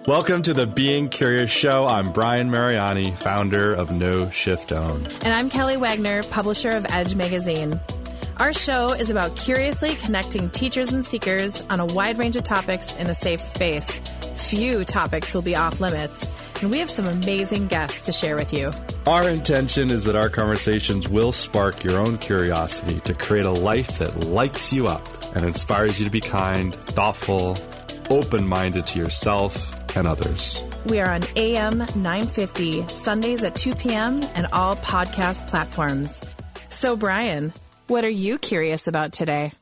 Welcome to the Being Curious Show. I'm Brian Mariani, founder of No Shift Own. And I'm Kelly Wagner, publisher of Edge Magazine. Our show is about curiously connecting teachers and seekers on a wide range of topics in a safe space. Few topics will be off limits, and we have some amazing guests to share with you. Our intention is that our conversations will spark your own curiosity to create a life that lights you up and inspires you to be kind, thoughtful, open-minded to yourself and others. We are on AM 950, Sundays at 2 p.m. and all podcast platforms. So, Brian, what are you curious about today?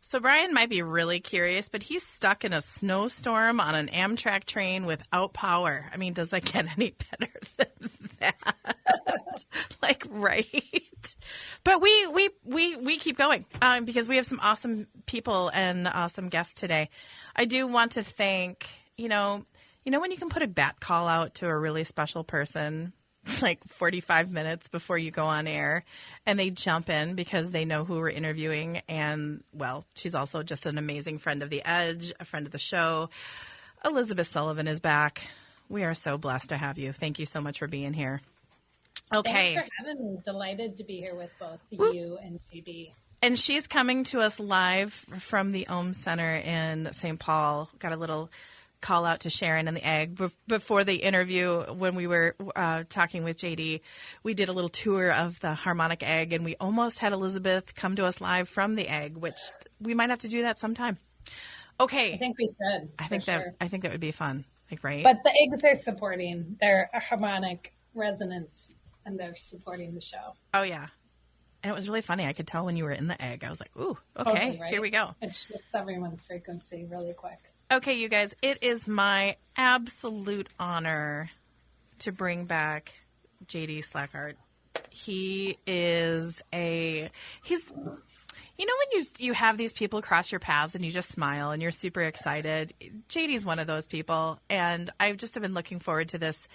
So Brian might be really curious, but he's stuck in a snowstorm on an Amtrak train without power. I mean, does that get any better than that? Like, right? But we keep going because we have some awesome people and awesome guests today. I do want to thank, you know when you can put a bat call out to a really special person like 45 minutes before you go on air, and they jump in because they know who we're interviewing. And, well, she's also just an amazing friend of the Edge, a friend of the show. Elizabeth Sullivan is back. We are so blessed to have you. Thank you so much for being here. Okay. Thanks for having me. Delighted to be here with both you and JD. And she's coming to us live from the Ohm Center in St. Paul. Got a little call out to Sharon and the egg. Before the interview, when we were talking with JD, we did a little tour of the harmonic egg, and we almost had Elizabeth come to us live from the egg, which we might have to do that sometime. Okay. I think we should. I think that would be fun. Like, right? But the eggs are supporting their harmonic resonance, and they're supporting the show. Oh, yeah. And it was really funny. I could tell when you were in the egg. I was like, ooh, okay, totally, right? Here we go. It shifts everyone's frequency really quick. Okay, you guys, it is my absolute honor to bring back JD Slajchert. When you have these people cross your paths and you just smile and you're super excited. JD's one of those people, and I've just been looking forward to this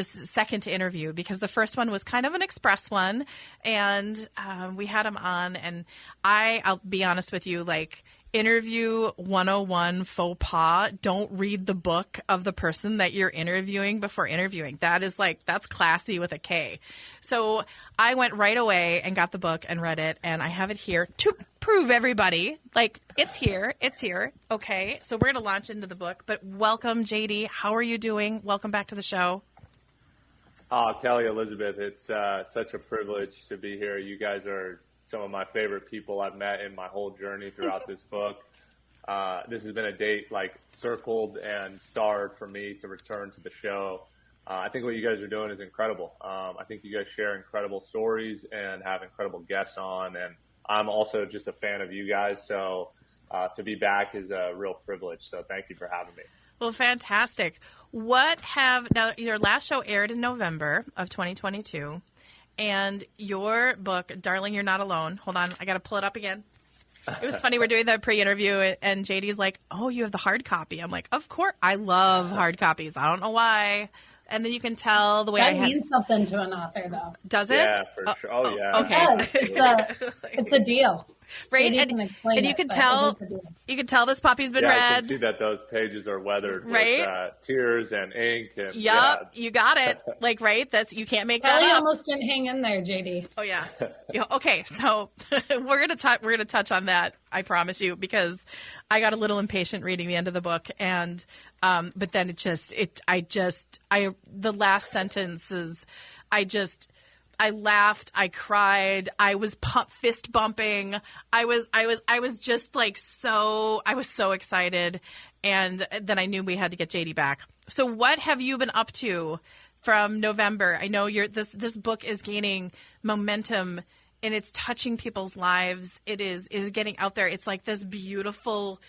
second interview because the first one was kind of an express one, and we had him on, and I'll be honest with you, like, interview 101 faux pas. Don't read the book of the person that you're interviewing before interviewing. That's classy with a K. So I went right away and got the book and read it, and I have it here to prove everybody, like, it's here. Okay, so we're going to launch into the book, but welcome, JD. How are you doing? Welcome back to the show. Kelly, Elizabeth, it's such a privilege to be here. You guys are some of my favorite people I've met in my whole journey throughout this book. This has been a date like circled and starred for me to return to the show. I think what you guys are doing is incredible. I think you guys share incredible stories and have incredible guests on. And I'm also just a fan of you guys. So to be back is a real privilege. So thank you for having me. Well, fantastic. Now your last show aired in November of 2022. And your book, Darling, You're Not Alone. Hold on. I got to pull it up again. It was funny. We're doing the pre-interview, and JD's like, oh, you have the hard copy. I'm like, of course. I love hard copies. I don't know why. And then you can tell the way that means something to an author, though. Does it? Yeah, for sure. Oh, yeah. Okay. It's a deal. Right, and you can tell this puppy's been read. I can see that those pages are weathered with tears and ink. And, you got it. Like, right? You can't make Kelly that up. Almost didn't hang in there, JD. Oh yeah. Okay, so we're gonna touch on that. I promise you, because I got a little impatient reading the end of the book, and but then the last sentences, I laughed, I cried, I was fist bumping. I was just like I was so excited, and then I knew we had to get JD back. So what have you been up to from November? I know this book is gaining momentum and it's touching people's lives. It is getting out there. It's like this beautiful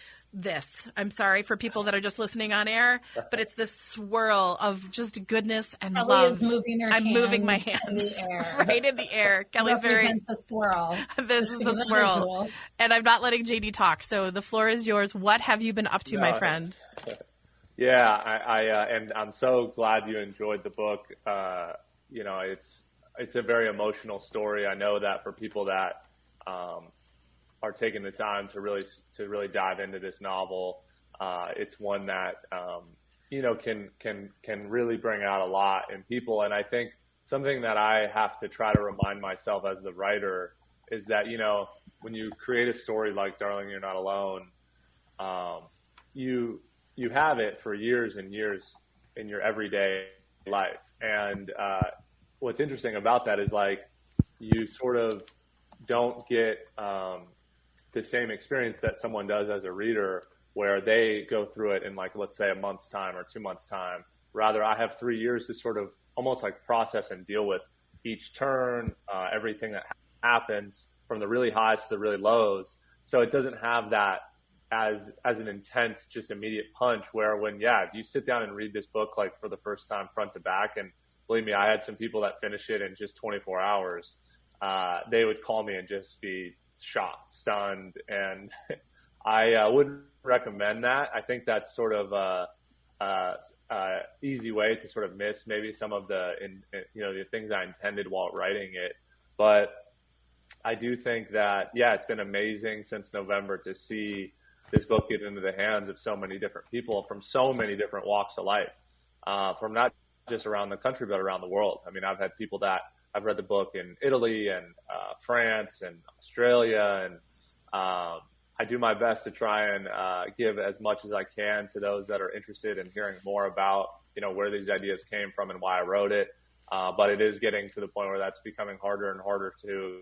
I'm sorry for people that are just listening on air, but it's this swirl of just goodness and Kelly love. Is moving her I'm hands moving my hands in the air. right in the air. Kelly's the swirl. This is the swirl. And I'm not letting JD talk, so the floor is yours. What have you been up to, my friend? Yeah, and I'm so glad you enjoyed the book. It's a very emotional story. I know that for people that are taking the time to really dive into this novel, it's one that, can really bring out a lot in people. And I think something that I have to try to remind myself as the writer is that, when you create a story like Darling, You're Not Alone, you have it for years and years in your everyday life. And what's interesting about that is like you sort of don't get the same experience that someone does as a reader, where they go through it in, like, let's say a month's time or 2 months time. Rather, I have 3 years to sort of almost like process and deal with each turn, everything that happens from the really highs to the really lows. So it doesn't have that as an intense, just immediate punch, where when, you sit down and read this book, like, for the first time front to back, and believe me, I had some people that finish it in just 24 hours. They would call me and just be shocked, stunned. And I wouldn't recommend that. I think that's sort of a easy way to sort of miss maybe some of the things I intended while writing it. But I do think that, it's been amazing since November to see this book get into the hands of so many different people from so many different walks of life, from not just around the country, but around the world. I mean, I've had people that I've read the book in Italy and France and Australia, and I do my best to try and give as much as I can to those that are interested in hearing more about, where these ideas came from and why I wrote it. But it is getting to the point where that's becoming harder and harder to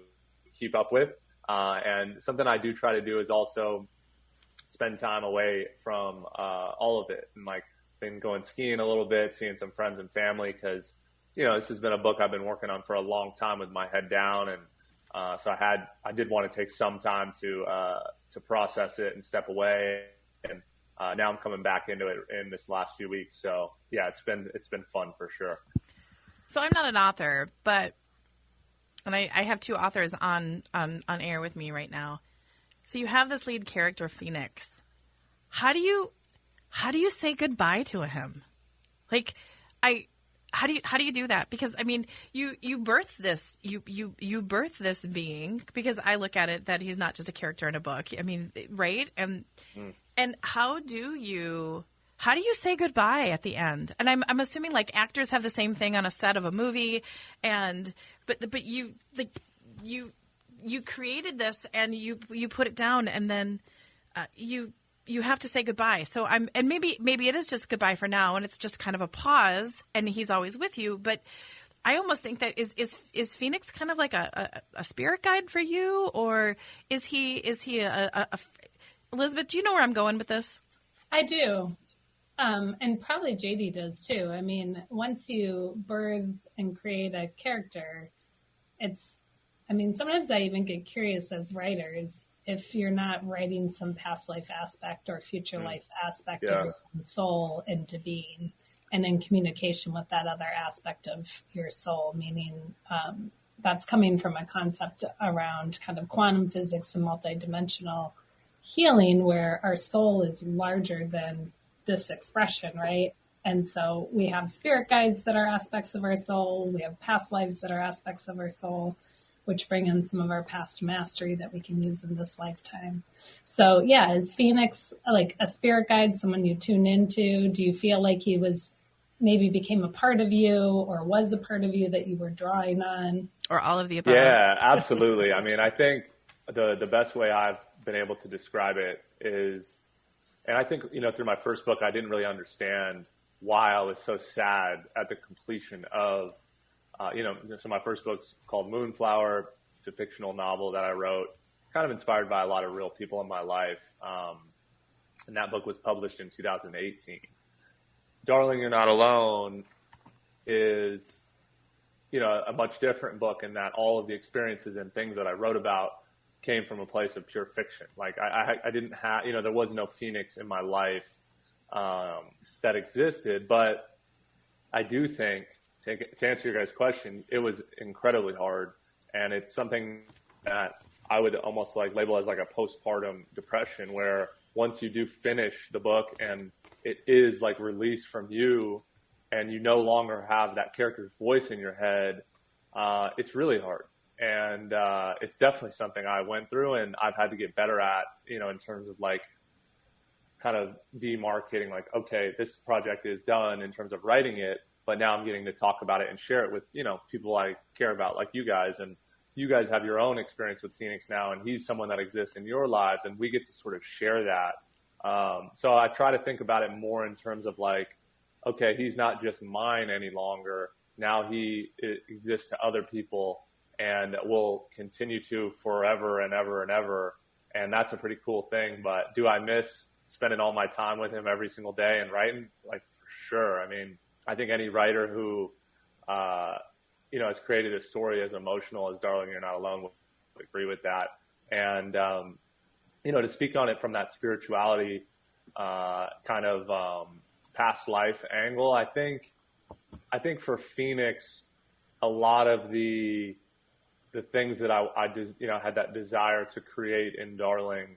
keep up with. And something I do try to do is also spend time away from all of it, and like been going skiing a little bit, seeing some friends and family, because this has been a book I've been working on for a long time with my head down, and so I did want to take some time to process it and step away, and now I'm coming back into it in this last few weeks. So it's been fun for sure. So I'm not an author, and I have two authors on air with me right now. So you have this lead character, Phoenix. How do you say goodbye to him? Like, how do you do that? Because I mean, you birth this this being, because I look at it that he's not just a character in a book. I mean, right? And how do you say goodbye at the end? And I'm assuming like actors have the same thing on a set of a movie, but you created this and you put it down, and then you have to say goodbye. So maybe it is just goodbye for now, and it's just kind of a pause, and he's always with you. But I almost think that is Phoenix kind of like a spirit guide for you, or is he a Elizabeth? Do you know where I'm going with this? I do. And probably JD does too. I mean, once you birth and create a character, sometimes I even get curious as writers if you're not writing some past life aspect or future life aspect of your own soul into being, and in communication with that other aspect of your soul, meaning that's coming from a concept around kind of quantum physics and multidimensional healing, where our soul is larger than this expression, right? And so we have spirit guides that are aspects of our soul. We have past lives that are aspects of our soul, which bring in some of our past mastery that we can use in this lifetime. So is Phoenix like a spirit guide, someone you tune into? Do you feel like he maybe became a part of you, or was a part of you that you were drawing on? Or all of the above? Yeah, absolutely. I mean, I think the best way I've been able to describe it is, and I think, through my first book, I didn't really understand why I was so sad at the completion of, so my first book's called Moonflower. It's a fictional novel that I wrote, kind of inspired by a lot of real people in my life. And that book was published in 2018. Darling, You're Not Alone is, a much different book in that all of the experiences and things that I wrote about came from a place of pure fiction. Like I didn't have, there was no Phoenix in my life that existed, but I do think, to answer your guys' question, it was incredibly hard, and it's something that I would almost like label as like a postpartum depression, where once you do finish the book and it is like released from you, and you no longer have that character's voice in your head, it's really hard. And it's definitely something I went through, and I've had to get better at, in terms of like kind of demarcating like, okay, this project is done in terms of writing it, but now I'm getting to talk about it and share it with, people I care about, like you guys. And you guys have your own experience with Phoenix now, and he's someone that exists in your lives, and we get to sort of share that. So I try to think about it more in terms of like, okay, he's not just mine any longer. Now he exists to other people and will continue to forever and ever and ever. And that's a pretty cool thing. But do I miss spending all my time with him every single day and writing? Like, for sure. I mean, I think any writer who, has created a story as emotional as Darling, You're Not Alone would agree with that. And, to speak on it from that spirituality kind of past life angle, I think for Phoenix, a lot of the things that I just, had that desire to create in Darling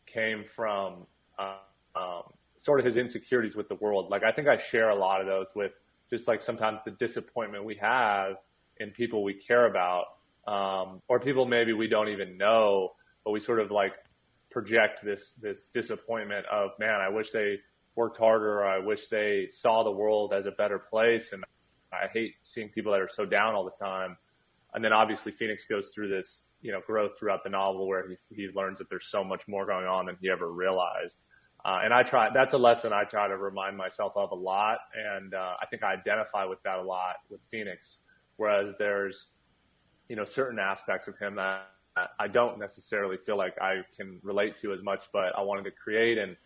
came from sort of his insecurities with the world. Like, I think I share a lot of those with just like sometimes the disappointment we have in people we care about, or people maybe we don't even know, but we sort of like project this disappointment of, man, I wish they worked harder, or I wish they saw the world as a better place. And I hate seeing people that are so down all the time. And then obviously Phoenix goes through this, growth throughout the novel where he learns that there's so much more going on than he ever realized. And that's a lesson I try to remind myself of a lot. And I think I identify with that a lot with Phoenix, whereas there's, certain aspects of him that I don't necessarily feel like I can relate to as much, but I wanted to create. And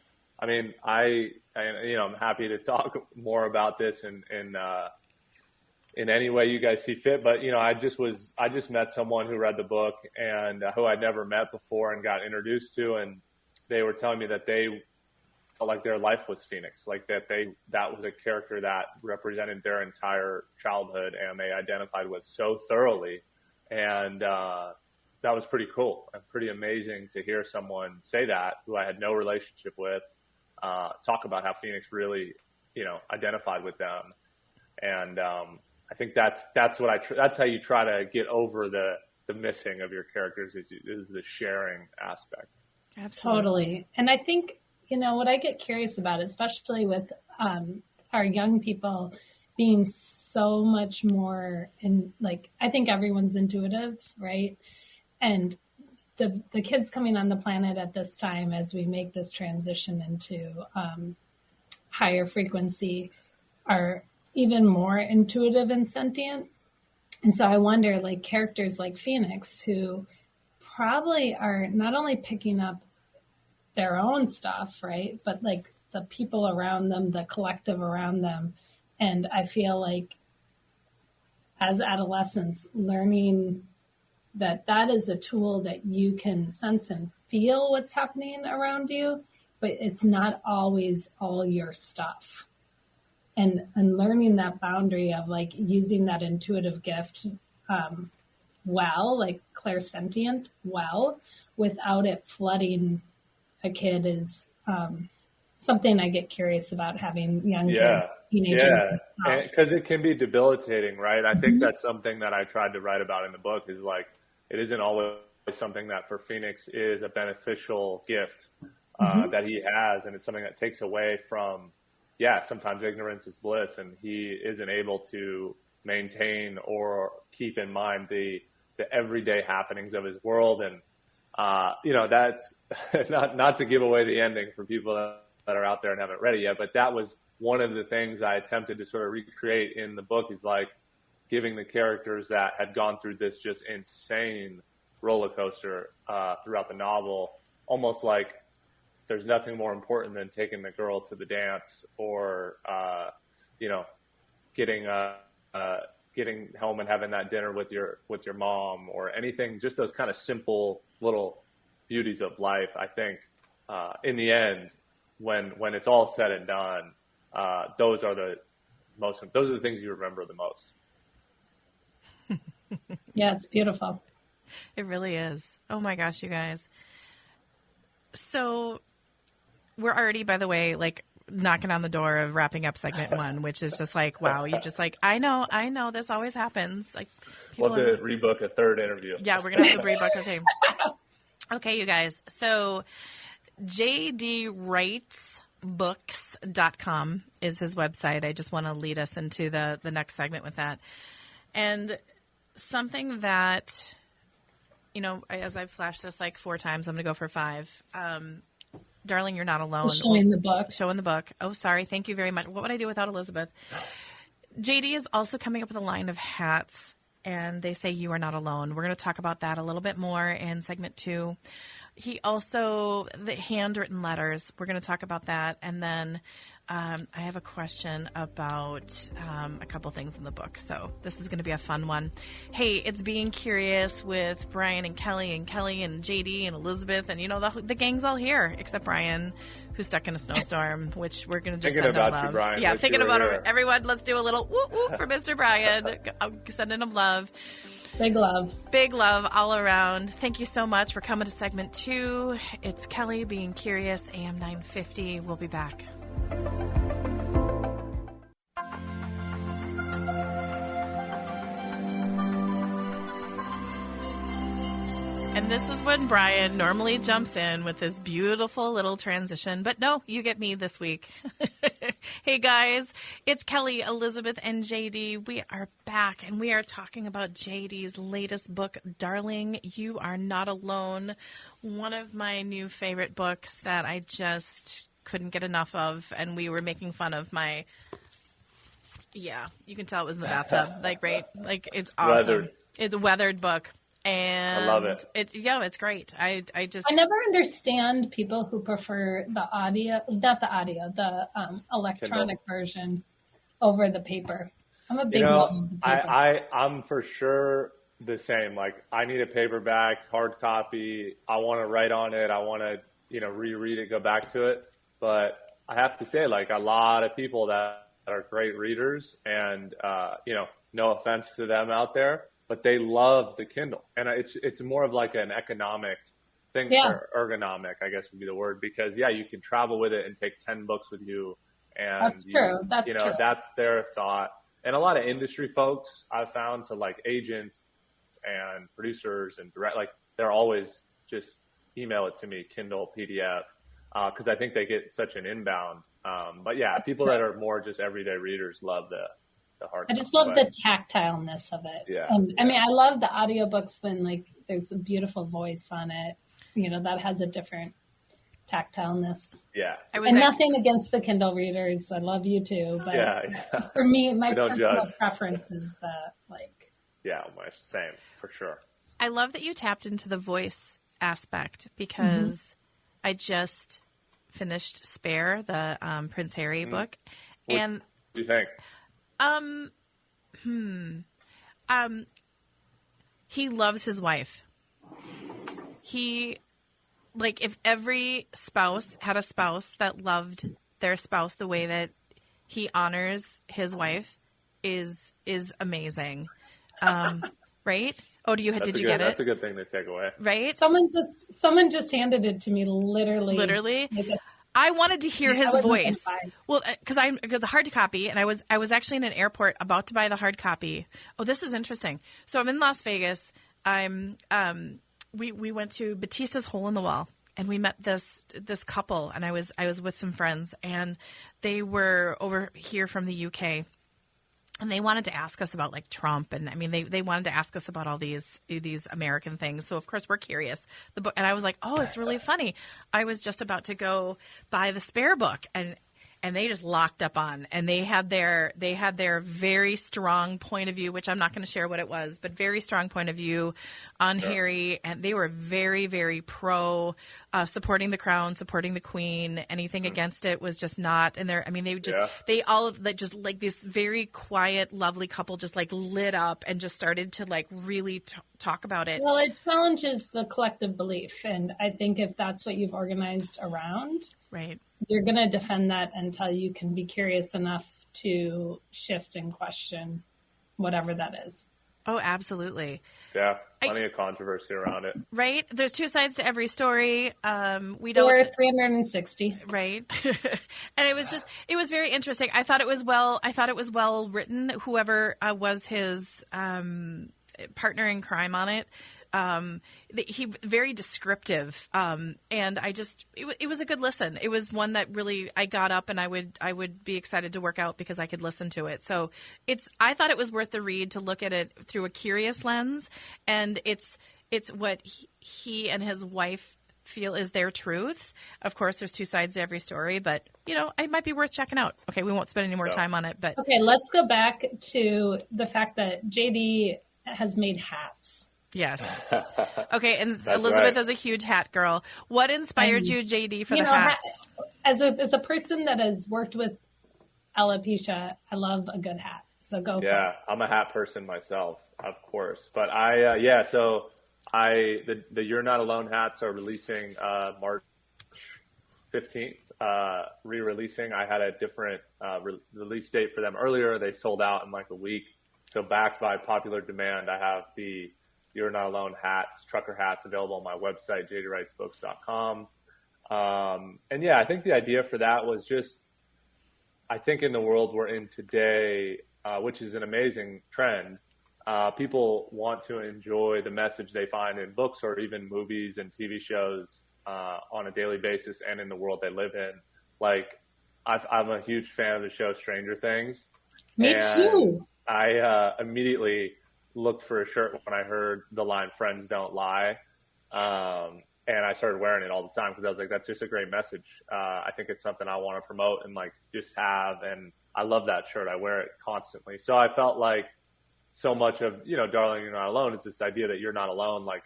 I mean, I'm happy to talk more about this in any way you guys see fit. But, I just met someone who read the book and who I'd never met before and got introduced to. And they were telling me that they felt like their life was Phoenix, like that was a character that represented their entire childhood and they identified with so thoroughly. And that was pretty cool and pretty amazing to hear someone say that, who I had no relationship with, talk about how Phoenix really, identified with them. And I think that's that's how you try to get over the missing of your characters is the sharing aspect. Absolutely. Totally. And I think, what I get curious about, especially with our young people being so much more I think everyone's intuitive, right? And the kids coming on the planet at this time, as we make this transition into higher frequency, are even more intuitive and sentient. And so I wonder, like, characters like Phoenix, who probably are not only picking up their own stuff, right, but like the people around them, the collective around them. And I feel like as adolescents, learning that is a tool that you can sense and feel what's happening around you, but it's not always all your stuff. And learning that boundary of like using that intuitive gift like clairsentient without it flooding a kid is something I get curious about, having young kids, teenagers. Yeah, because it can be debilitating, right? I think that's something that I tried to write about in the book, is like, it isn't always something that for Phoenix is a beneficial gift that he has. And it's something that takes away from, sometimes ignorance is bliss, and he isn't able to maintain or keep in mind the everyday happenings of his world. And, that's not to give away the ending for people that are out there and haven't read it yet, but that was one of the things I attempted to sort of recreate in the book, is like giving the characters that had gone through this just insane roller coaster throughout the novel, almost like there's nothing more important than taking the girl to the dance, or, getting home and having that dinner with your mom, or anything, just those kind of simple little beauties of life. I think in the end, when it's all said and done, those are the things you remember the most. Yeah, it's beautiful. It really is. Oh my gosh, you guys. So we're already, by the way, like knocking on the door of wrapping up segment 1, which is just like, wow, you're just like, I know this always happens. Like, we'll have to rebook a third interview. Yeah, we're going to have to rebook a thing. Okay, you guys. So JDWritesBooks.com is his website. I just want to lead us into the next segment with that. And something that, as I've flashed this like 4 times, I'm going to go for 5. Darling, you're not alone. Showing the book. Showing the book. Oh, sorry. Thank you very much. What would I do without Elizabeth? JD is also coming up with a line of hats, and they say you are not alone. We're going to talk about that a little bit more in segment 2. He also, the handwritten letters, we're going to talk about that. And then I have a question about a couple things in the book. So this is going to be a fun one. Hey, it's Being Curious with Brian and Kelly and JD and Elizabeth. And, the gang's all here except Brian, who's stuck in a snowstorm, which we're going to just thinking send him about love. you, Brian. Yeah, thinking about everyone. Let's do a little whoop for Mr. Brian. I'm sending him love. Big love. Big love all around. Thank you so much for coming to segment 2. It's Kelly Being Curious, AM 950. We'll be back. And this is when Brian normally jumps in with this beautiful little transition. But no, you get me this week. Hey, guys, it's Kelly, Elizabeth, and JD. We are back, and we are talking about JD's latest book, Darling, You Are Not Alone. One of my new favorite books that I just couldn't get enough of. And we were making fun of my... Yeah, you can tell it was in the bathtub. Right? It's awesome. Weathered. It's a weathered book. And I love it. It's great. I never understand people who prefer the electronic Kindle version over the paper. I'm a big one. I'm for sure the same. Like, I need a paperback, hard copy. I want to write on it. I want to, reread it, go back to it. But I have to say, like, a lot of people that are great readers, and no offense to them out there, but they love the Kindle. And it's more of like an economic thing, or ergonomic, I guess would be the word, because you can travel with it and take 10 books with you. And that's true. That's true. That's their thought. And a lot of industry folks I've found, so like agents and producers and they're always just email it to me, Kindle, PDF, because I think they get such an inbound. But that's people that are more just everyday readers love the hard. I just love the tactileness of it. Yeah. And I mean, I love the audiobooks when there's a beautiful voice on it, that has a different tactileness. Yeah. Nothing against the Kindle readers. I love you too. But for me, my personal preference is Yeah, same, for sure. I love that you tapped into the voice aspect, because I just finished Spare, the Prince Harry book. What and do you think? He loves his wife. He, if every spouse had a spouse that loved their spouse the way that he honors his wife is amazing. Right? Oh, did you get it? That's a good thing to take away. Right? Someone just handed it to me literally. Literally? I wanted to hear his voice. Well, because I got the hard copy, and I was actually in an airport about to buy the hard copy. Oh, this is interesting. So I'm in Las Vegas. We went to Batista's Hole in the Wall, and we met this couple, and I was with some friends, and they were over here from the UK. And they wanted to ask us about Trump, and I mean they wanted to ask us about all these American things. So of course we're curious. The book, and I was like, oh, it's really funny. I was just about to go buy the Spare book, and they just locked up on, and they had their very strong point of view, which I'm not going to share what it was, but very strong point of view on Harry, and they were very, very pro supporting the crown, supporting the queen. Anything against it was just not in there. I mean, they all just this very quiet, lovely couple just lit up and just started to really talk about it. Well, it challenges the collective belief, and I think if that's what you've organized around, right, you're going to defend that until you can be curious enough to shift and question whatever that is. Oh, absolutely. Yeah, plenty of controversy around it. Right? There's two sides to every story. We don't. Or 360. Right. And it was very interesting. I thought it was well written. Whoever was his partner in crime on it he very descriptive, and it was a good listen. It was one that really I got up and I would be excited to work out because I could listen to it. So I thought it was worth the read to look at it through a curious lens, and it's what he and his wife feel is their truth. Of course, there's two sides to every story, but it might be worth checking out. Okay, we won't spend any more time on it, but okay, let's go back to the fact that JD has made hats. Yes. Okay, and Elizabeth is a huge hat girl. What inspired you, JD, for the hats? As a person that has worked with alopecia, I love a good hat. So go for it. Yeah, I'm a hat person myself, of course. But the You're Not Alone hats are releasing March 15th, re-releasing. I had a different release date for them earlier. They sold out in like a week. So backed by popular demand, I have the You're Not Alone hats, trucker hats, available on my website, jdwritesbooks.com. And yeah, I think the idea for that was just, I think in the world we're in today, which is an amazing trend, people want to enjoy the message they find in books or even movies and TV shows on a daily basis and in the world they live in. Like, I'm a huge fan of the show Stranger Things. Me too. I immediately looked for a shirt when I heard the line "Friends Don't Lie," and I started wearing it all the time because I was like, "That's just a great message." I think it's something I want to promote and like just have, and I love that shirt. I wear it constantly. So I felt like so much of "Darling, You're Not Alone" is this idea that you're not alone. Like,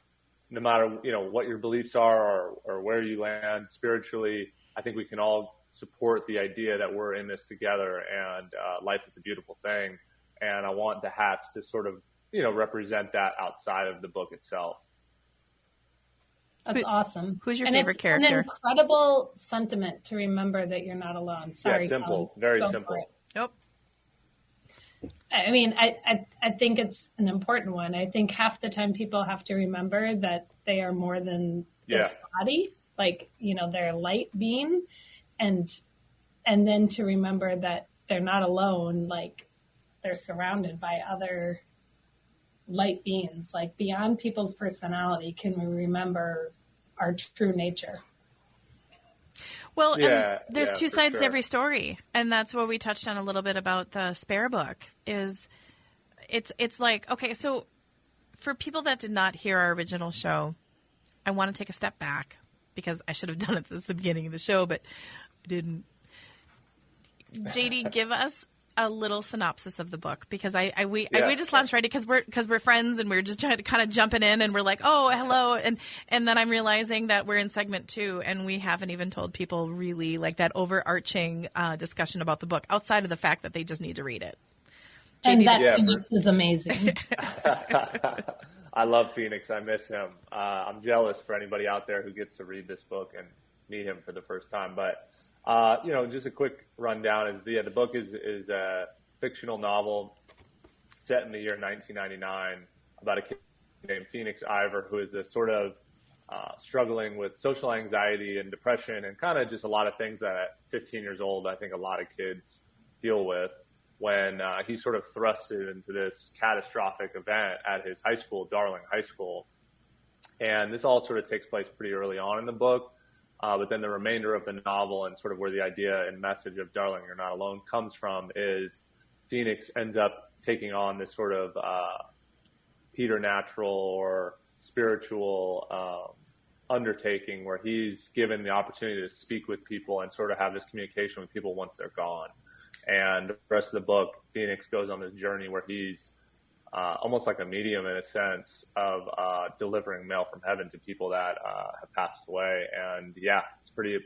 no matter what your beliefs are or where you land spiritually, I think we can all support the idea that we're in this together, and life is a beautiful thing. And I want the hats to sort of, represent that outside of the book itself. That's awesome. Who's your favorite character? An incredible sentiment to remember that you're not alone. Sorry, yeah, simple, Kelly. very Go simple. Nope. I mean, I think it's an important one. I think half the time people have to remember that they are more than this body, like, they're a light being, and then to remember that they're not alone, like they're surrounded by other light beings, like beyond people's personality. Can we remember our true nature? Well, and there's two sides to every story, and that's what we touched on a little bit about the Spare book. Is it's like, okay, so for people that did not hear our original show, I want to take a step back because I should have done it at the beginning of the show, but I didn't. JD, give us a little synopsis of the book, because we just launched right because we're friends and we're just trying to kind of jumping in and we're like, oh, hello, and then I'm realizing that we're in segment 2 and we haven't even told people really like that overarching discussion about the book outside of the fact that they just need to read it. And Phoenix is amazing. I love Phoenix. I miss him. I'm jealous for anybody out there who gets to read this book and meet him for the first time, but. Just a quick rundown is the book is a fictional novel set in the year 1999 about a kid named Phoenix Ivor, who is a sort of struggling with social anxiety and depression and kind of just a lot of things that at 15 years old, I think a lot of kids deal with, when he's sort of thrusted into this catastrophic event at his high school, Darling High School. And this all sort of takes place pretty early on in the book. But then the remainder of the novel and sort of where the idea and message of Darling, You're Not Alone comes from is Phoenix ends up taking on this sort of preternatural or spiritual undertaking where he's given the opportunity to speak with people and sort of have this communication with people once they're gone. And the rest of the book, Phoenix goes on this journey where he's almost like a medium in a sense of delivering mail from heaven to people that have passed away. And yeah, it's pretty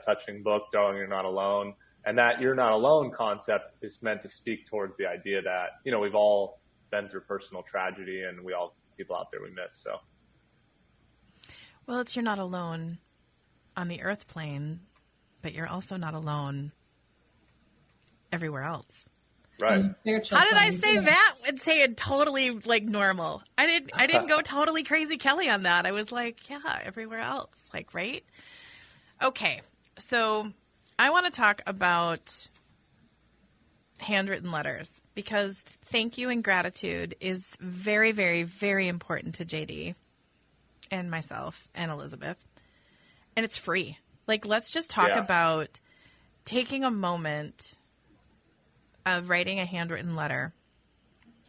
touching book, Darling, You're Not Alone. And that you're not alone concept is meant to speak towards the idea that, we've all been through personal tragedy and we all have people out there we miss. So. Well, you're not alone on the earth plane, but you're also not alone everywhere else. Right. How did I say that and say it totally like normal? I didn't go totally crazy Kelly on that. I was like, yeah, everywhere else. Like, right? Okay. So I want to talk about handwritten letters because thank you and gratitude is very, very, very important to JD. and myself and Elizabeth. And it's free. Like, let's just talk about taking a moment of writing a handwritten letter.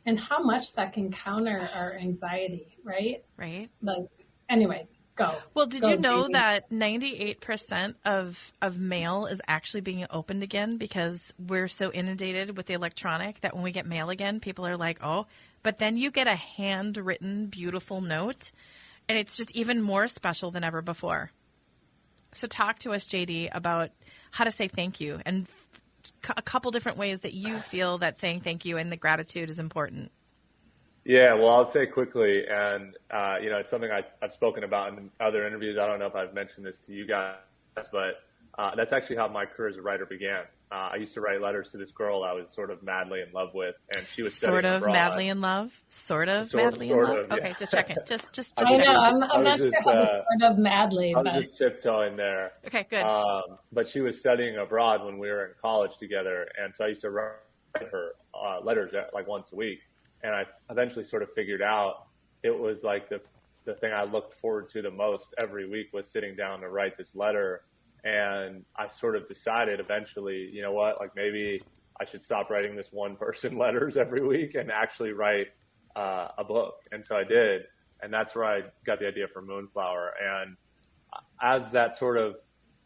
And how much that can counter our anxiety, right? Right. Like, anyway, go. Well, did Go, you know JD. that 98% of mail is actually being opened again because we're so inundated with the electronic that when we get mail again, people are like, oh, but then you get a handwritten, beautiful note, and it's just even more special than ever before. So talk to us, JD, about how to say thank you and a couple different ways that you feel that saying thank you and the gratitude is important. Yeah, well, I'll say quickly, and it's something I've spoken about in other interviews. I don't know if I've mentioned this to you guys, but that's actually how my career as a writer began. I used to write letters to this girl I was sort of madly in love with, and she was sort of abroad. Madly in love, sort of madly in love. Yeah. Okay, just checking. Just I know. checking. I'm not sure how to sort of madly, I was but just tiptoeing there. Okay, good. But she was studying abroad when we were in college together, and so I used to write her letters like once a week. And I eventually sort of figured out it was like the thing I looked forward to the most every week was sitting down to write this letter. And I sort of decided eventually, you know what, like maybe I should stop writing this one person letters every week and actually write a book. And so I did. And that's where I got the idea for Moonflower. And as that sort of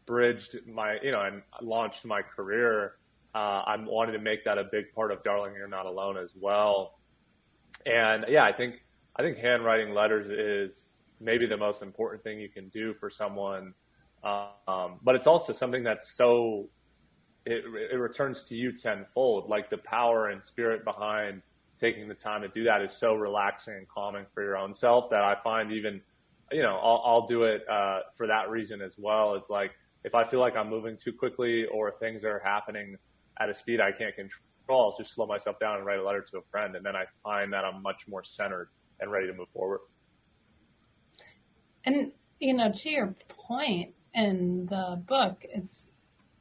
bridged my, and launched my career, I wanted to make that a big part of Darling, You're Not Alone as well. And yeah, I think handwriting letters is maybe the most important thing you can do for someone. But it's also something that's it returns to you tenfold. Like the power and spirit behind taking the time to do that is so relaxing and calming for your own self that I find even, I'll do it for that reason as well. It's like if I feel like I'm moving too quickly or things are happening at a speed I can't control, I'll just slow myself down and write a letter to a friend. And then I find that I'm much more centered and ready to move forward. And, to your point in the book, it's,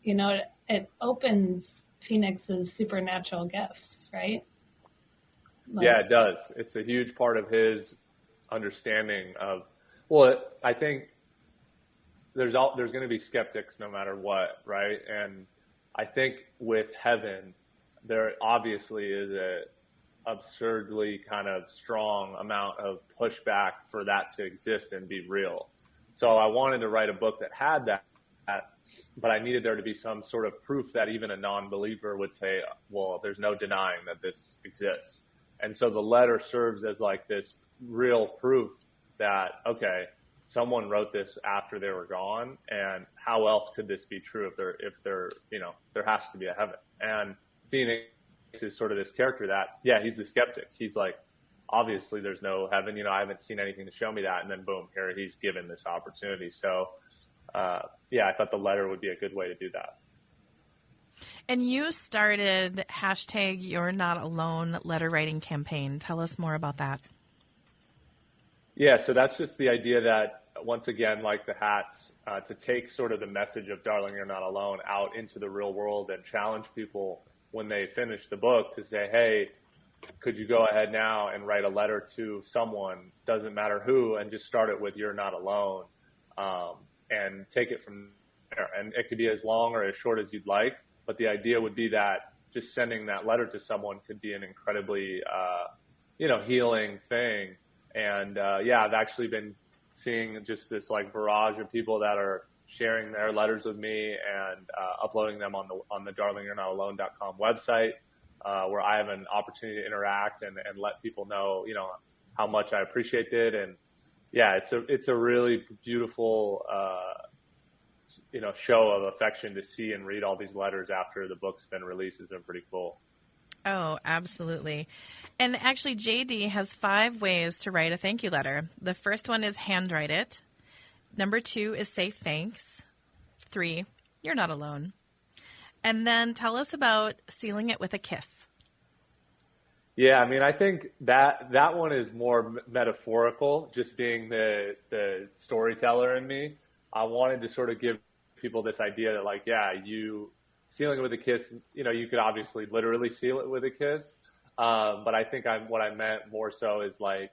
it opens Phoenix's supernatural gifts, right? Yeah, it does. It's a huge part of his understanding of, I think there's going to be skeptics no matter what, right? And I think with heaven, there obviously is a absurdly kind of strong amount of pushback for that to exist and be real. So I wanted to write a book that had that, but I needed there to be some sort of proof that even a non-believer would say, well, there's no denying that this exists. And so the letter serves as like this real proof that, okay, someone wrote this after they were gone, and how else could this be true if there has to be a heaven. And Phoenix is sort of this character that, he's the skeptic. He's like, obviously there's no heaven. I haven't seen anything to show me that. And then boom, here he's given this opportunity. So, I thought the letter would be a good way to do that. And you started #YourNotAlone letter writing campaign. Tell us more about that. Yeah, so that's just the idea that, once again, like the hats, to take sort of the message of Darling, You're Not Alone out into the real world and challenge people when they finish the book to say, hey, could you go ahead now and write a letter to someone, doesn't matter who, and just start it with You're Not Alone, and take it from there. And it could be as long or as short as you'd like, but the idea would be that just sending that letter to someone could be an incredibly, healing thing. And I've actually been seeing just this like barrage of people that are sharing their letters with me and uploading them on the darlingyou'renotalone.com website, where I have an opportunity to interact and let people know, how much I appreciate it. And it's a really beautiful, show of affection to see and read all these letters after the book's been released. Has been pretty cool. Oh, absolutely. And actually, JD has 5 ways to write a thank you letter. The first one is handwrite it. Number 2 is say thanks. 3, you're not alone. And then tell us about sealing it with a kiss. Yeah, I mean, I think that one is more metaphorical, just being the storyteller in me. I wanted to sort of give people this idea that, like, you sealing it with a kiss, you could obviously literally seal it with a kiss. But I think what I meant more so is like,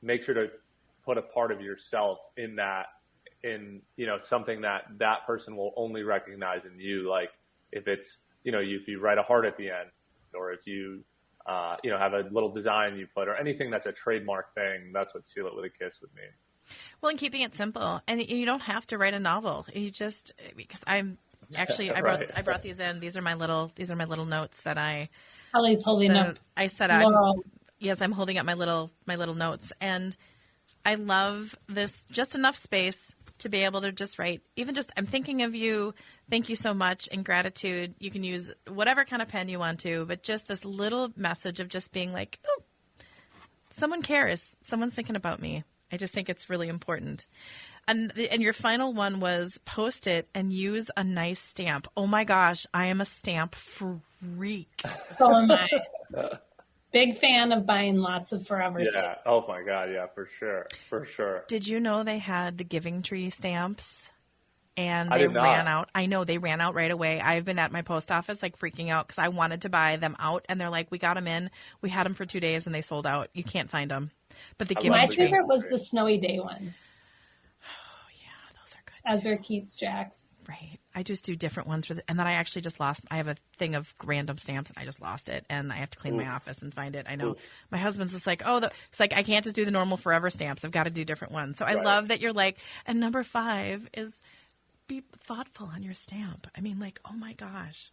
make sure to put a part of yourself in that, in, you know, something that person will only recognize in you. Like if it's, you know, if you write a heart at the end, or if you, you know, have a little design you put, or anything that's a trademark thing, that's what Seal It With a Kiss would mean. Well, and keeping it simple, and you don't have to write a novel. You just, because I'm actually, I brought these in. These are my little notes that Kelly's holding up. I said, yes, I'm holding up my little notes, and I love this, just enough space to be able to just write, even just, I'm thinking of you, thank you so much, and gratitude. You can use whatever kind of pen you want to, but just this little message of just being like, oh, someone cares. Someone's thinking about me. I just think it's really important. And your final one was post it and use a nice stamp. Oh my gosh, I am a stamp freak. So am I. Big fan of buying lots of Forever stamps. Oh my God. Yeah, for sure. Did you know they had the Giving Tree stamps? And they ran out. I know they ran out right away. I've been at my post office like freaking out because I wanted to buy them out. And they're like, we got them in. We had them for 2 days and they sold out. You can't find them. But the Giving Tree. My favorite was the Snowy Day ones. Oh, yeah. Those are good. Ezra Keats Jacks. Right. I just do different ones and then I actually just lost. I have a thing of random stamps and I just lost it, and I have to clean my office and find it. I know my husband's just like, it's like I can't just do the normal Forever stamps. I've got to do different ones. So I love that you're like, and number 5 is be thoughtful on your stamp. I mean, like, oh my gosh,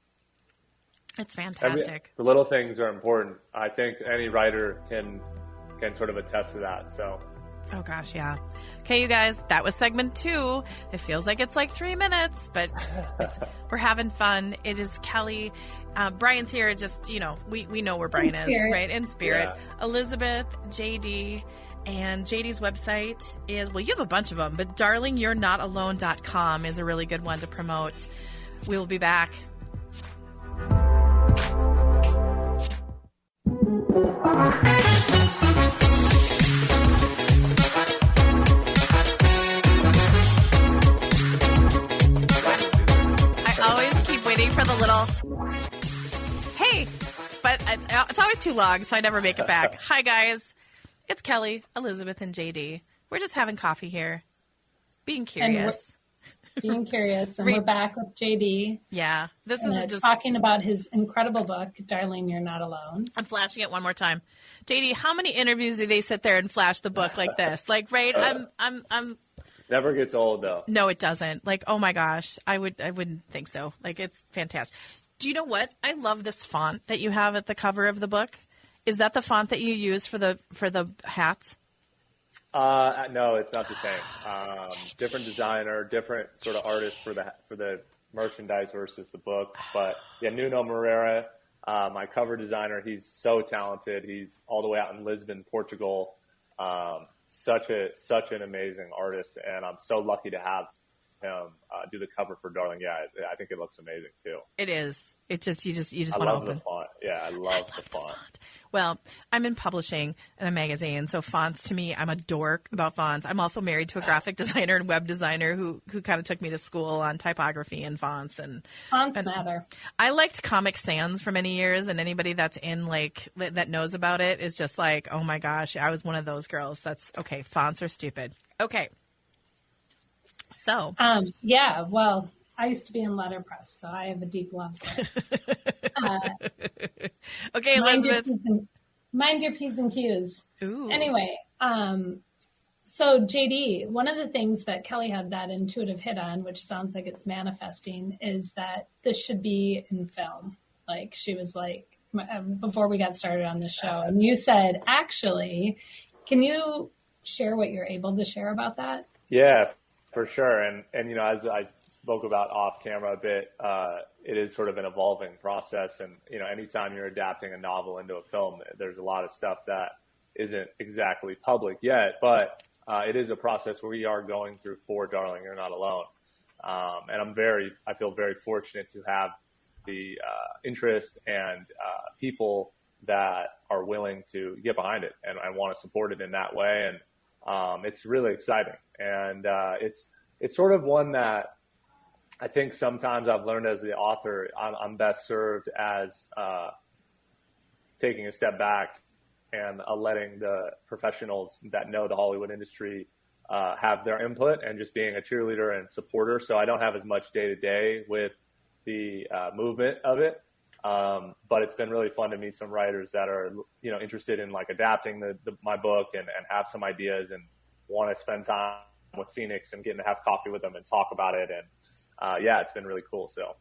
it's fantastic. The little things are important. I think any writer can sort of attest to that. So. Oh, gosh, yeah. Okay, you guys, that was segment 2. It feels like it's like 3 minutes, but we're having fun. It is Kelly. Brian's here. Just, you know, we know where Brian is, right? In spirit. Yeah. Elizabeth, JD, and JD's website is, well, you have a bunch of them, but darlingyou'renotalone.com is a really good one to promote. We will be back. For the little, hey, but it's always too long, so I never make it back. Hi, guys. It's Kelly, Elizabeth, and JD. We're just having coffee here, being curious. And we're back with JD. Yeah. This is just talking about his incredible book, Darling, You're Not Alone. I'm flashing it one more time. JD, how many interviews do they sit there and flash the book like this? Like, right? I'm Never gets old, though. No, it doesn't. Like, oh my gosh, I wouldn't think so. Like, it's fantastic. Do you know what? I love this font that you have at the cover of the book. Is that the font that you use for the hats? No, it's not the same. Different designer, different sort of artist for the merchandise versus the books. But yeah, Nuno Moreira, my cover designer, he's so talented. He's all the way out in Lisbon, Portugal. Such an amazing artist, and I'm so lucky to have him do the cover for Darling. Yeah, I think it looks amazing too. It is. It just you just want to open. I love the font. Yeah, I love the font. Well, I'm in publishing in a magazine, so fonts to me, I'm a dork about fonts. I'm also married to a graphic designer and web designer who kind of took me to school on typography and fonts and matter. I liked Comic Sans for many years, and anybody that's in that knows about it is just like, oh my gosh, I was one of those girls. That's okay. Fonts are stupid. Okay. So, yeah, well, I used to be in letterpress, so I have a deep love for it. Okay, Elizabeth. Mind your P's and Q's. Ooh. Anyway, so JD, one of the things that Kelly had that intuitive hit on, which sounds like it's manifesting, is that this should be in film. Like, she was like, before we got started on the show, and you said, actually, can you share what you're able to share about that? Yeah, for sure. And you know, as I spoke about off camera a bit, it is sort of an evolving process. And, you know, anytime you're adapting a novel into a film, there's a lot of stuff that isn't exactly public yet, but it is a process where we are going through for Darling, You're Not Alone. And I feel very fortunate to have the interest and people that are willing to get behind it and want to support it in that way. And it's really exciting. And it's sort of one that I think sometimes I've learned as the author, I'm best served as taking a step back and letting the professionals that know the Hollywood industry have their input, and just being a cheerleader and supporter. So I don't have as much day to day with the movement of it. But it's been really fun to meet some writers that are, interested in like adapting my book and have some ideas and want to spend time with Phoenix and getting to have coffee with them and talk about it. And it's been really cool. So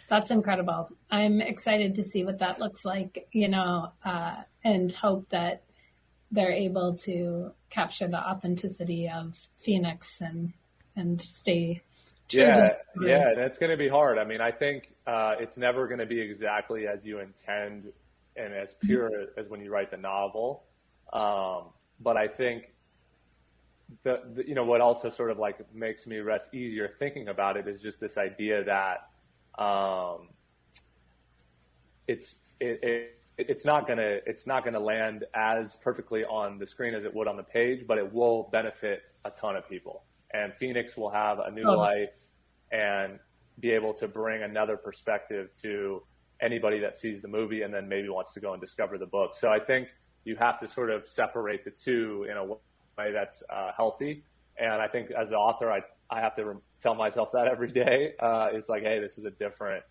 that's incredible. I'm excited to see what that looks like, and hope that they're able to capture the authenticity of Phoenix and stay true. Yeah, and it's going to be hard. I mean, I think it's never going to be exactly as you intend and as pure as when you write the novel. But I think what also sort of like makes me rest easier thinking about it is just this idea that it's not gonna land as perfectly on the screen as it would on the page, but it will benefit a ton of people. And Phoenix will have a new life and be able to bring another perspective to anybody that sees the movie and then maybe wants to go and discover the book. So I think you have to sort of separate the two in a way that's healthy. And I think as the author, I have to tell myself that every day. It's like, hey, this is a different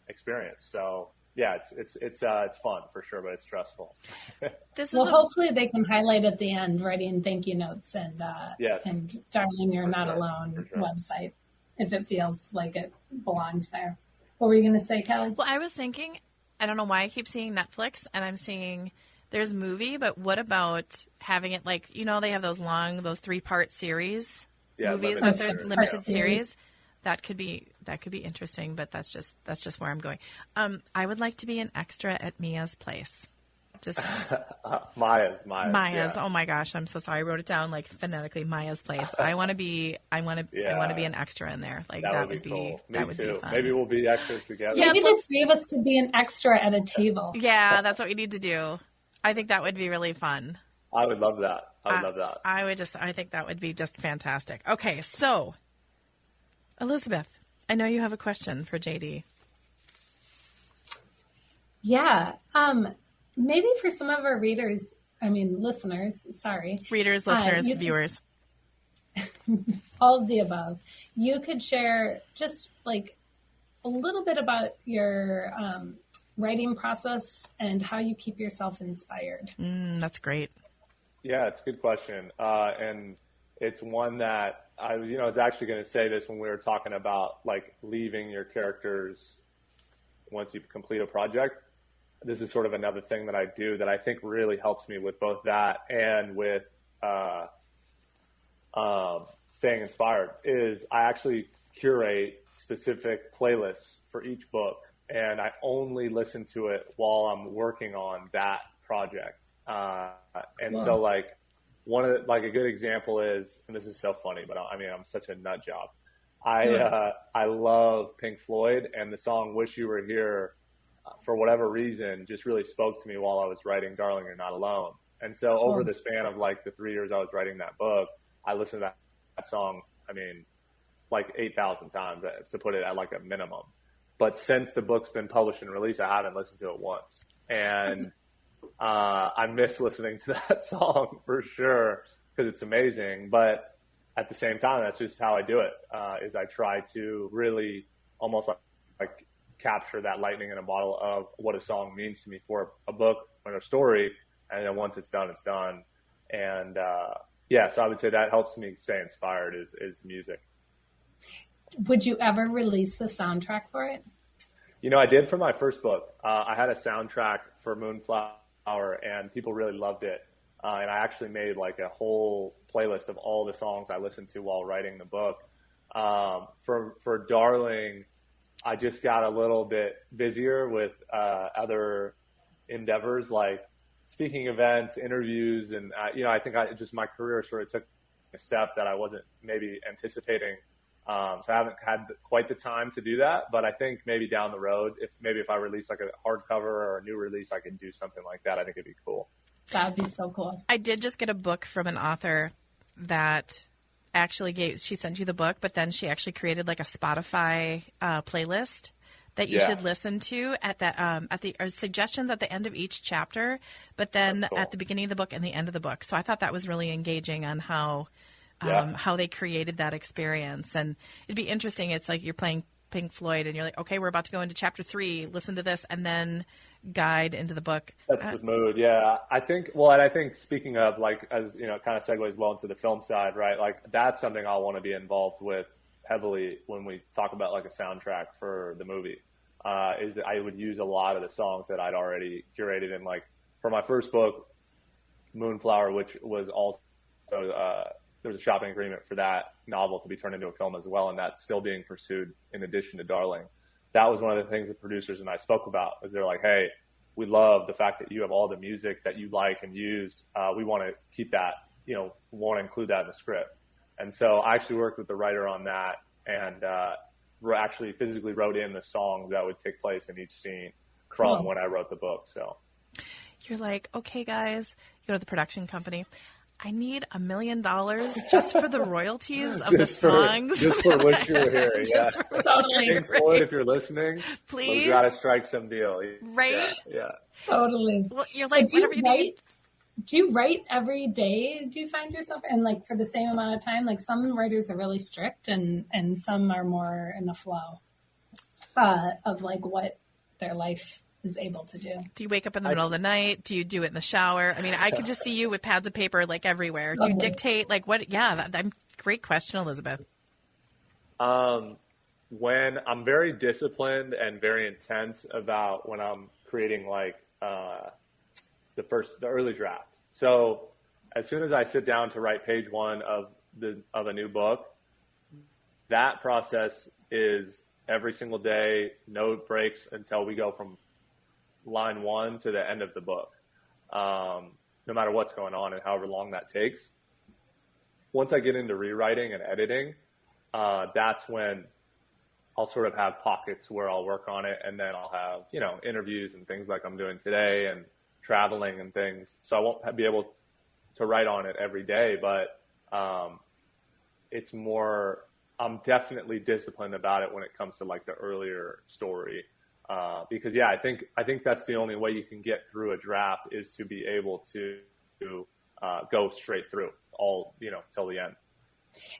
experience. So yeah, it's fun for sure, but it's stressful. Hopefully they can highlight at the end, writing thank you notes and Darling, You're Not Alone website, if it feels like it belongs there. What were you going to say, Kelly? Well, I was thinking, I don't know why I keep seeing Netflix and I'm seeing there's movie, but what about having it like, they have those 3-part series movies, limited series. That could be interesting, but that's just where I'm going. I would like to be an extra at Mia's place. Just Maya's. Yeah. Oh my gosh, I'm so sorry. I wrote it down like phonetically. Maya's place. I want to be an extra in there. Like that would be cool. That would be fun. Maybe we'll be extras together. Yeah, maybe the three of us could be an extra at a table. Yeah, that's what we need to do. I think that would be really fun. I would love that. I think that would be just fantastic. Okay, so Elizabeth, I know you have a question for JD. Yeah. Maybe for some of our listeners, Readers, listeners, viewers. All of the above. You could share just like a little bit about your writing process and how you keep yourself inspired. That's great. Yeah, it's a good question. And it's one that I was actually going to say this when we were talking about like leaving your characters once you complete a project. This is sort of another thing that I do that I think really helps me with both that and with staying inspired is I actually curate specific playlists for each book, and I only listen to it while I'm working on that project. So like one of the, like a good example is, and this is so funny, but I'm such a nut job. I love Pink Floyd, and the song "Wish You Were Here," for whatever reason, just really spoke to me while I was writing "Darling, You're Not Alone." And so over the span of like the 3 years I was writing that book, I listened to that song, like 8,000 times to put it at like a minimum. But since the book's been published and released, I haven't listened to it once. And I miss listening to that song for sure because it's amazing. But at the same time, that's just how I do it, is I try to really almost like capture that lightning in a bottle of what a song means to me for a book or a story. And then once it's done, it's done. And so I would say that helps me stay inspired is music. Would you ever release the soundtrack for it? I did for my first book. I had a soundtrack for Moonflower and people really loved it. And I actually made like a whole playlist of all the songs I listened to while writing the book. For Darling, I just got a little bit busier with other endeavors like speaking events, interviews, and I think my career sort of took a step that I wasn't maybe anticipating. So I haven't had quite the time to do that, but I think maybe down the road, if I release like a hardcover or a new release, I could do something like that. I think it'd be cool. That'd be so cool. I did just get a book from an author that actually she sent you the book, but then she actually created like a Spotify playlist that you should listen to at the or suggestions at the end of each chapter, but then at the beginning of the book and the end of the book. So I thought that was really engaging on how they created that experience. And it'd be interesting. It's like you're playing Pink Floyd and you're like, okay, we're about to go into chapter 3, listen to this, and then guide into the book. That's the mood. Yeah. I think speaking of, like, as you know, it kind of segues well into the film side, right? Like, that's something I'll want to be involved with heavily when we talk about like a soundtrack for the movie, is that I would use a lot of the songs that I'd already curated. And like for my first book, Moonflower, which was also, there was a shopping agreement for that novel to be turned into a film as well. And that's still being pursued in addition to Darling. That was one of the things the producers and I spoke about, was they're like, hey, we love the fact that you have all the music that you like and used. We want to keep that, want to include that in the script. And so I actually worked with the writer on that, and actually physically wrote in the songs that would take place in each scene from when I wrote the book. So you're like, okay, guys, you go to the production company. I need $1 million just for the royalties of the songs. Just for what you were hearing. Yeah. Totally. Floyd, if you're listening, please, we got to strike some deal. Right? Yeah. Totally. Well, you're like, whatever you need. Do you write every day? Do you find yourself, and like for the same amount of time? Like some writers are really strict, and some are more in the flow of like what their life is able to do. Do you wake up in the middle of the night? Do you do it in the shower? I mean, I could just see you with pads of paper like everywhere. Do you dictate? Like what? Yeah, great question, Elizabeth. When I'm very disciplined and very intense about when I'm creating like the early draft. So as soon as I sit down to write page 1 of a new book, that process is every single day, no breaks until we go from line 1 to the end of the book, no matter what's going on and however long that takes. Once I get into rewriting and editing, that's when I'll sort of have pockets where I'll work on it, and then I'll have, interviews and things like I'm doing today and traveling and things. So I won't be able to write on it every day, but it's more, I'm definitely disciplined about it when it comes to like the earlier story. Because I think that's the only way you can get through a draft, is to be able to go straight through all, till the end.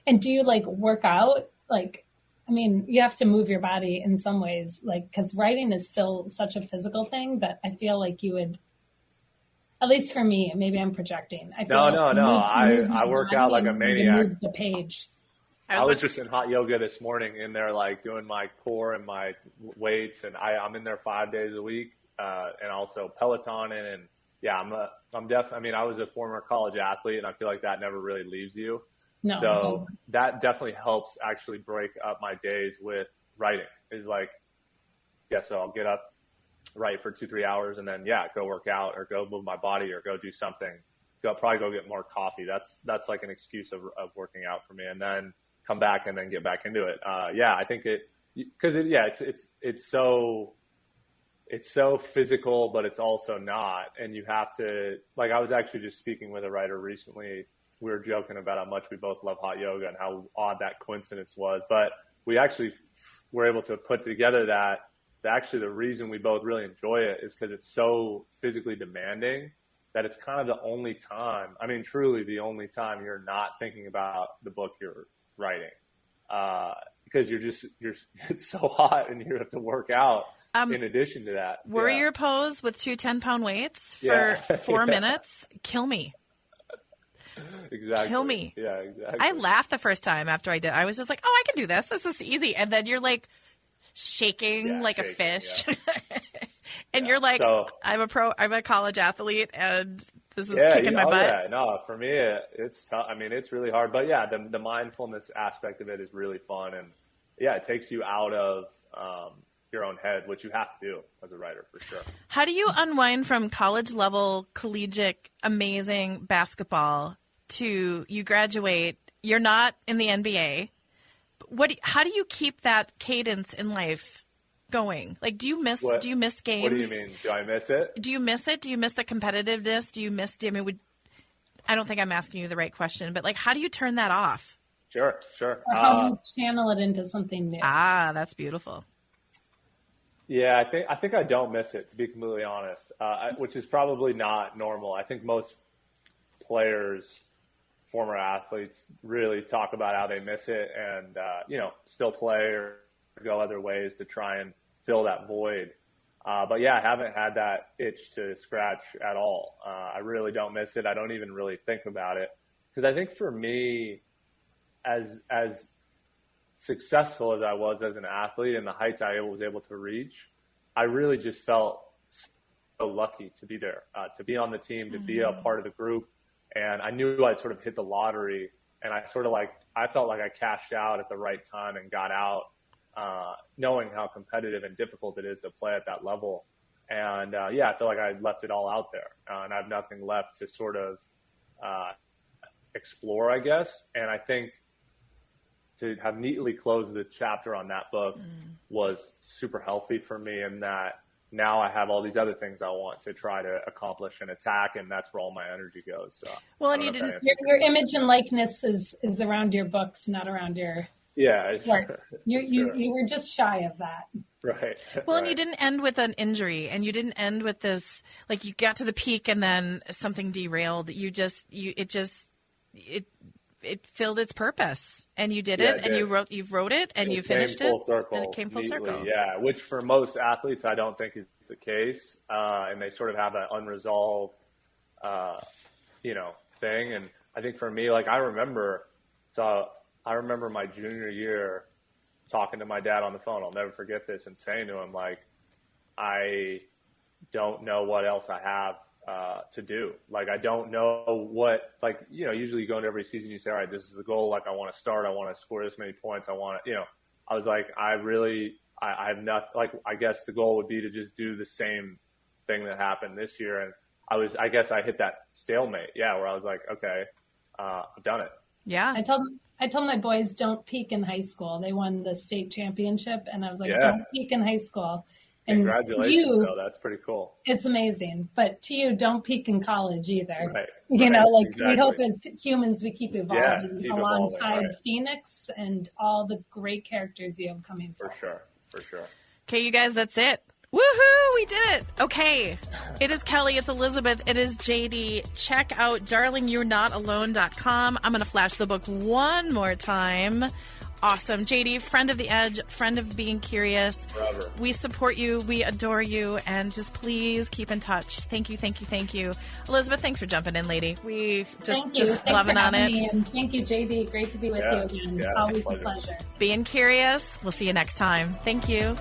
And do you like work out? Like, I mean, you have to move your body in some ways, like, because writing is still such a physical thing, but I feel like you would, at least for me, maybe I'm projecting. I work out like a maniac. Move the page. I was just in hot yoga this morning, in there like doing my core and my weights, and I'm in there 5 days a week, and also Pelotoning, and I'm definitely. I mean, I was a former college athlete, and I feel like that never really leaves you. No, so that definitely helps actually break up my days with writing. Is like, so I'll get up, write for 2-3 hours, and then go work out or go move my body or go do something. Probably go get more coffee. That's like an excuse of working out for me, and then come back and then get back into it. I think it's so physical, but it's also not. And you have to, like, I was actually just speaking with a writer recently. We were joking about how much we both love hot yoga and how odd that coincidence was. But we actually were able to put together that actually the reason we both really enjoy it is because it's so physically demanding that it's kind of the only time, I mean, truly the only time you're not thinking about the book you're writing, because it's so hot and you have to work out in addition to that. Warrior pose with 2 10-pound weights for 4 minutes. Kill me. Exactly. Kill me. Yeah, exactly. I laughed the first time after I did. I was just like, oh, I can do this. This is easy. And then you're like shaking like a fish. And you're like, so, I'm a college athlete, and this is kicking my butt. Yeah. No, for me, it's tough. I mean, it's really hard. But the mindfulness aspect of it is really fun. And it takes you out of your own head, which you have to do as a writer, for sure. How do you unwind from college level, collegiate, amazing basketball to you graduate? You're not in the NBA. How do you keep that cadence in life going? Like, do you miss games? What do you mean? Do I miss it? Do you miss it? Do you miss the competitiveness? I don't think I'm asking you the right question, but like, how do you turn that off? Sure. Or how do you channel it into something new? Ah, that's beautiful. Yeah, I think I don't miss it, to be completely honest, which is probably not normal. I think most players, former athletes, really talk about how they miss it and, still play or go other ways to try and fill that void. But yeah, I haven't had that itch to scratch at all. I really don't miss it. I don't even really think about it, because I think for me, as successful as I was as an athlete and the heights I was able to reach, I really just felt so lucky to be there, to be on the team, to be a part of the group. And I knew I'd sort of hit the lottery, and I felt like I cashed out at the right time and got out, knowing how competitive and difficult it is to play at that level. And I feel like I left it all out there, and I have nothing left to sort of explore, I guess. And I think to have neatly closed the chapter on that book was super healthy for me, in that now I have all these other things I want to try to accomplish and attack, and that's where all my energy goes. So, well, and you didn't. Your image and likeness is around your books, not around your works. You were just shy of that. Right. Well, and you didn't end with an injury, and you didn't end with this, like you got to the peak and then something derailed. It filled its purpose, and you did it, and you wrote it, and you finished it, and it came full circle. Yeah, which for most athletes, I don't think is the case, and they sort of have an unresolved, thing. And I think for me, like I remember my junior year talking to my dad on the phone. I'll never forget this, and saying to him, like, I don't know what else I have to do. Like, I don't know what, like, usually you go into every season, you say, all right, this is the goal. Like, I want to start, I want to score this many points. I want to, I was like, I have nothing. Like, I guess the goal would be to just do the same thing that happened this year. And I guess I hit that stalemate. Yeah. Where I was like, okay, I've done it. Yeah. I told my boys, don't peak in high school. They won the state championship, and I was like, don't peak in high school. And congratulations, though. That's pretty cool. It's amazing. But to you, don't peak in college either. Right. Exactly. We hope as humans we keep evolving alongside right. Phoenix and all the great characters you have coming forward. For sure. Okay, you guys, that's it. Woohoo! We did it. Okay. It is Kelly. It's Elizabeth. It is JD. Check out darlingyou'renotalone.com. I'm going to flash the book one more time. Awesome. JD, friend of the Edge, friend of being curious. Forever. We support you. We adore you. And just please keep in touch. Thank you. Elizabeth, thanks for jumping in, lady. We just loving on it. And thank you, JD. Great to be with you again. Yeah, always a pleasure. Being curious. We'll see you next time. Thank you.